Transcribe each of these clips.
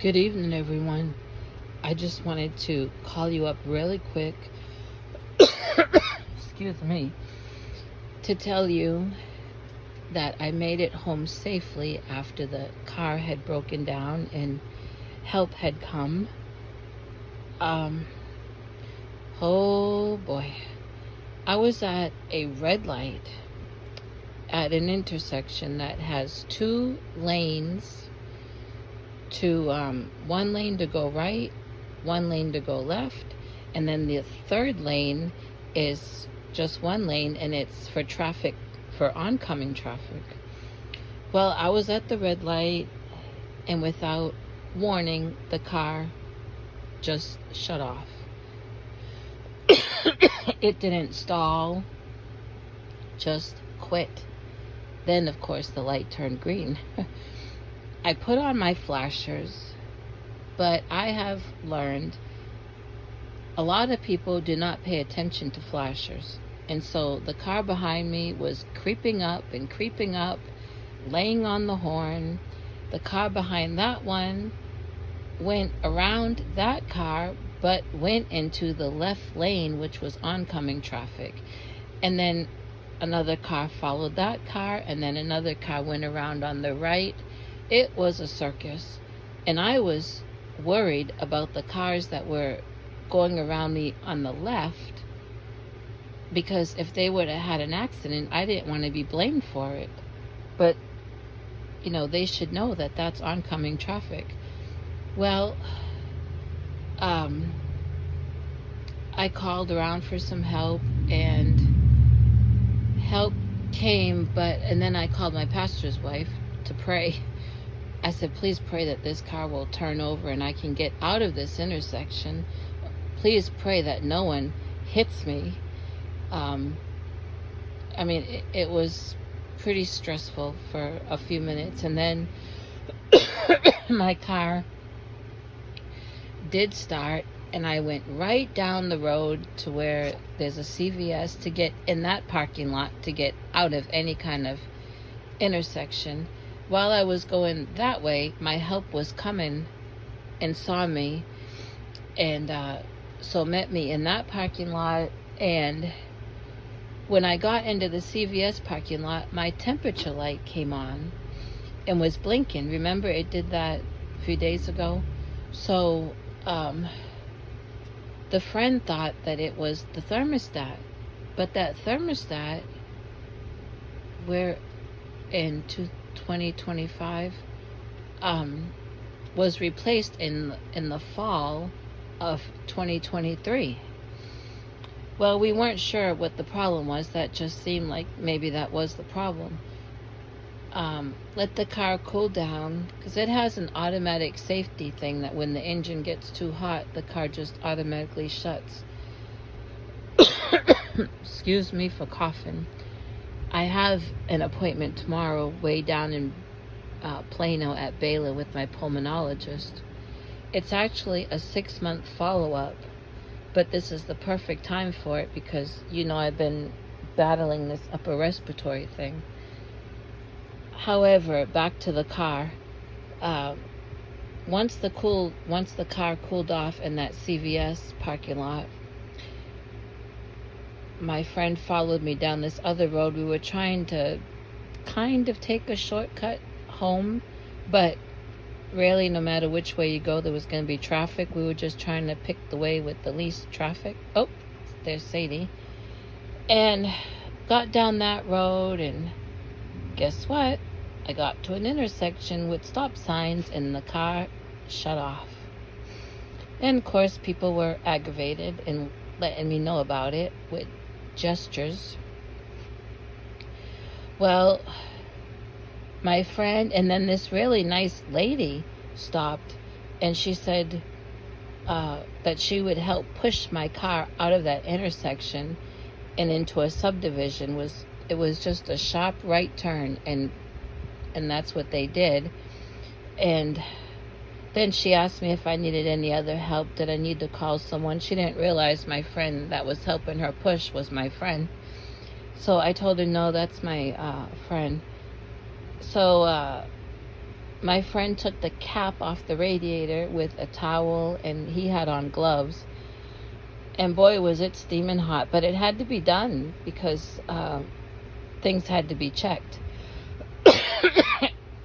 Good evening, everyone. I just wanted to call you up really quick, excuse me, to tell you that I made it home safely after the car had broken down and help had come. Um, oh boy. I was at a red light at an intersection that has two lanes to one lane to go right, one lane to go left, and then the third lane is just one lane, and it's for traffic, for oncoming traffic. Well, I was at the red light, and without warning, the car just shut off. It didn't stall, just quit. Then, of course, the light turned green. I put on my flashers, but I have learned a lot of people do not pay attention to flashers. And so the car behind me was creeping up and creeping up, laying on the horn. The car behind that one went around that car, but went into the left lane, which was oncoming traffic. And then another car followed that car, and then another car went around on the right. It was a circus, and I was worried about the cars that were going around me on the left, because if they would have had an accident, I didn't want to be blamed for it. But, they should know that that's oncoming traffic. Well, I called around for some help, and help came, and then I called my pastor's wife to pray. I said, please pray that this car will turn over and I can get out of this intersection. Please pray that no one hits me. It was pretty stressful for a few minutes. And then my car did start, and I went right down the road to where there's a CVS, to get in that parking lot to get out of any kind of intersection. While I was going that way, my help was coming and saw me, and so met me in that parking lot. And when I got into the CVS parking lot, my temperature light came on and was blinking. Remember, it did that a few days ago? So the friend thought that it was the thermostat, but that thermostat, we're in 2025, was replaced in the fall of 2023. Well, we weren't sure what the problem was. That just seemed like maybe that was the problem. Let the car cool down, because it has an automatic safety thing that when the engine gets too hot, the car just automatically shuts. Excuse me for coughing. I have an appointment tomorrow way down in Plano at Baylor with my pulmonologist. It's actually a 6-month follow-up, but this is the perfect time for it because, I've been battling this upper respiratory thing. However, back to the car. Once the car cooled off in that CVS parking lot, my friend followed me down this other road. We were trying to kind of take a shortcut home, but really, no matter which way you go, there was going to be traffic. We were just trying to pick the way with the least traffic. Oh, there's Sadie. And got down that road, and guess what? I got to an intersection with stop signs, and the car shut off. And of course, people were aggravated and letting me know about it with gestures. Well, my friend, and then this really nice lady stopped, and she said that she would help push my car out of that intersection and into a subdivision. It was just a sharp right turn, and that's what they did. And then she asked me if I needed any other help. Did I need to call someone? She didn't realize my friend that was helping her push was my friend. So I told her, no, that's my friend. So my friend took the cap off the radiator with a towel, and he had on gloves. And boy, was it steaming hot. But it had to be done because things had to be checked.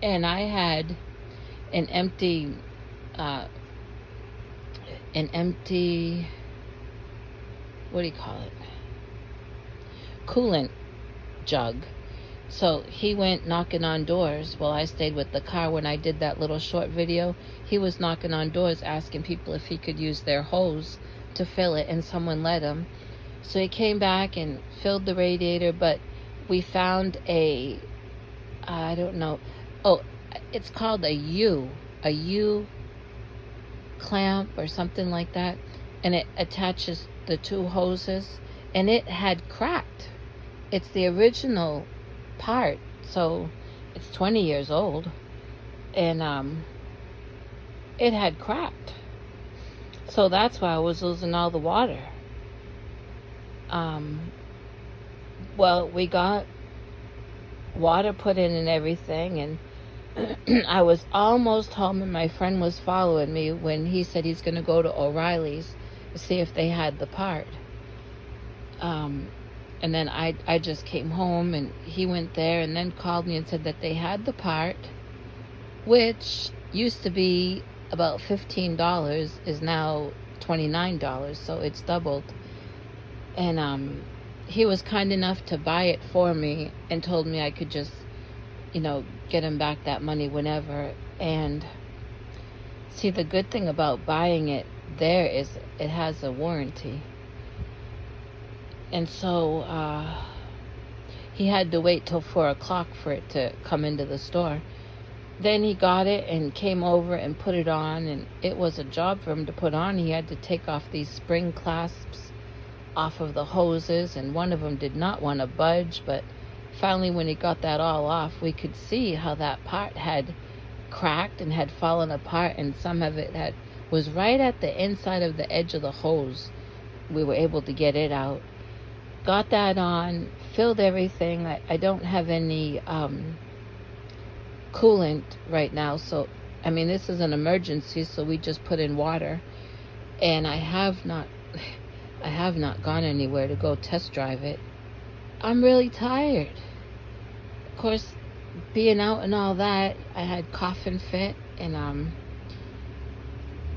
And I had an empty, what do you call it? Coolant jug. So he went knocking on doors while I stayed with the car. When I did that little short video, he was knocking on doors asking people if he could use their hose to fill it, and someone let him. So he came back and filled the radiator, but we found I don't know, it's called a U clamp or something like that, and it attaches the two hoses, and it had cracked. It's the original part, so it's 20 years old, and it had cracked. So that's why I was losing all the water. Well, we got water put in and everything, and I was almost home, and my friend was following me when he said he's going to go to O'Reilly's to see if they had the part. And then I just came home, and he went there and then called me and said that they had the part, which used to be about $15, is now $29, so it's doubled. And he was kind enough to buy it for me and told me I could just, get him back that money whenever. And see, the good thing about buying it there is it has a warranty. And so he had to wait till 4 o'clock for it to come into the store. Then he got it and came over and put it on, and it was a job for him to put on. He had to take off these spring clasps off of the hoses, and one of them did not want to budge. But finally, when he got that all off, we could see how that part had cracked and had fallen apart, and some of it was right at the inside of the edge of the hose. We were able to get it out. Got that on, filled everything. I don't have any coolant right now, so this is an emergency, so we just put in water. And I have not gone anywhere to go test drive it. I'm really tired. Of course, being out and all that, I had coughing fit, and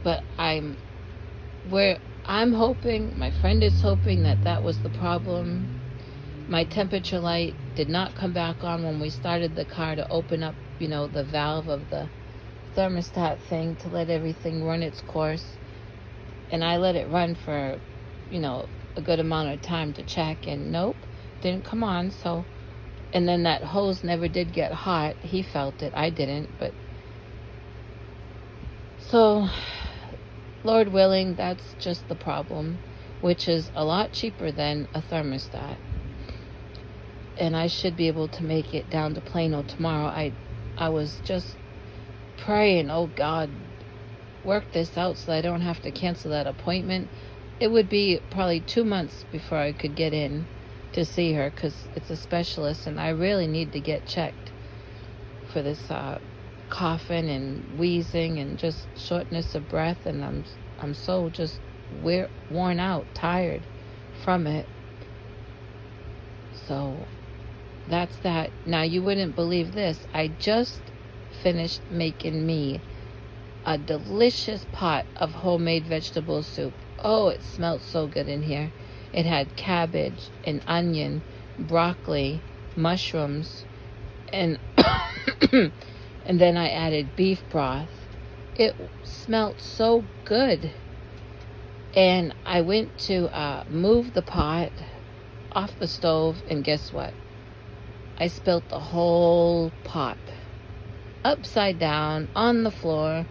but I'm hoping, my friend is hoping, that was the problem. My temperature light did not come back on when we started the car to open up, the valve of the thermostat thing to let everything run its course. And I let it run for, a good amount of time to check, and nope, didn't come on. So, and then that hose never did get hot. He felt it, I didn't. But so, Lord willing, that's just the problem, which is a lot cheaper than a thermostat. And I should be able to make it down to Plano tomorrow. I was just praying, oh God, work this out so I don't have to cancel that appointment. It would be probably 2 months before I could get in to see her, because it's a specialist, and I really need to get checked for this coughing and wheezing and just shortness of breath, and I'm so just worn out, tired from it. So that's that. Now, you wouldn't believe this. I just finished making me a delicious pot of homemade vegetable soup. Oh, it smelled so good in here. It had cabbage and onion, broccoli, mushrooms, and and then I added beef broth. It smelled so good. And I went to move the pot off the stove, and guess what? I spilt the whole pot upside down on the floor.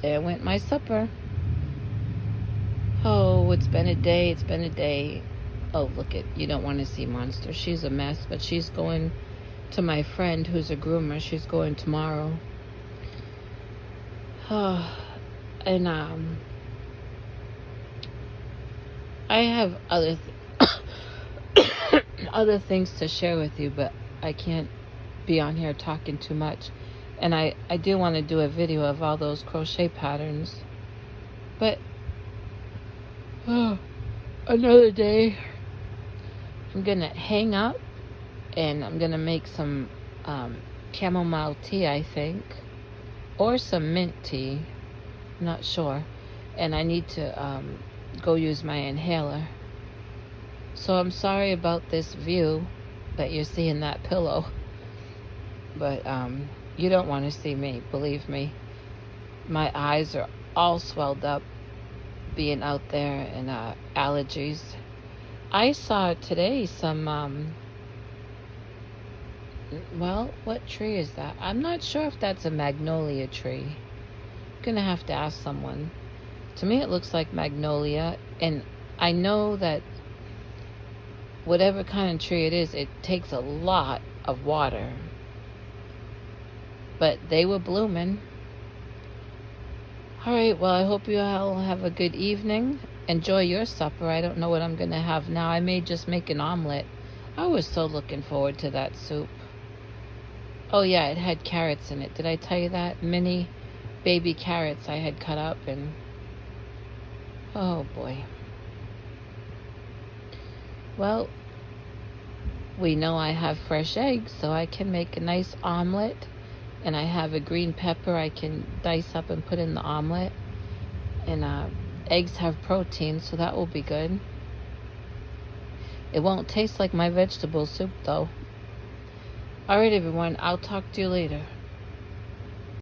There went my supper. Oh, it's been a day. Oh, look it. You don't want to see Monster. She's a mess, but she's going to my friend who's a groomer. She's going tomorrow. Oh, and I have other things to share with you, but I can't be on here talking too much. And I do want to do a video of all those crochet patterns. But another day. I'm going to hang up and I'm going to make some chamomile tea, I think. Or some mint tea. I'm not sure. And I need to go use my inhaler. So I'm sorry about this view that you're seeing that pillow. But you don't want to see me, believe me. My eyes are all swelled up being out there and allergies. I saw today some, well, what tree is that? I'm not sure if that's a magnolia tree. I'm going to have to ask someone. To me, it looks like magnolia. And I know that whatever kind of tree it is, it takes a lot of water. But they were blooming. All right, well, I hope you all have a good evening. Enjoy your supper. I don't know what I'm going to have now. I may just make an omelet. I was so looking forward to that soup. Oh, yeah, it had carrots in it. Did I tell you that? Mini baby carrots I had cut up and... oh, boy. Well, we know I have fresh eggs, so I can make a nice omelet. And I have a green pepper I can dice up and put in the omelet. And eggs have protein, so that will be good. It won't taste like my vegetable soup, though. Alright, everyone. I'll talk to you later.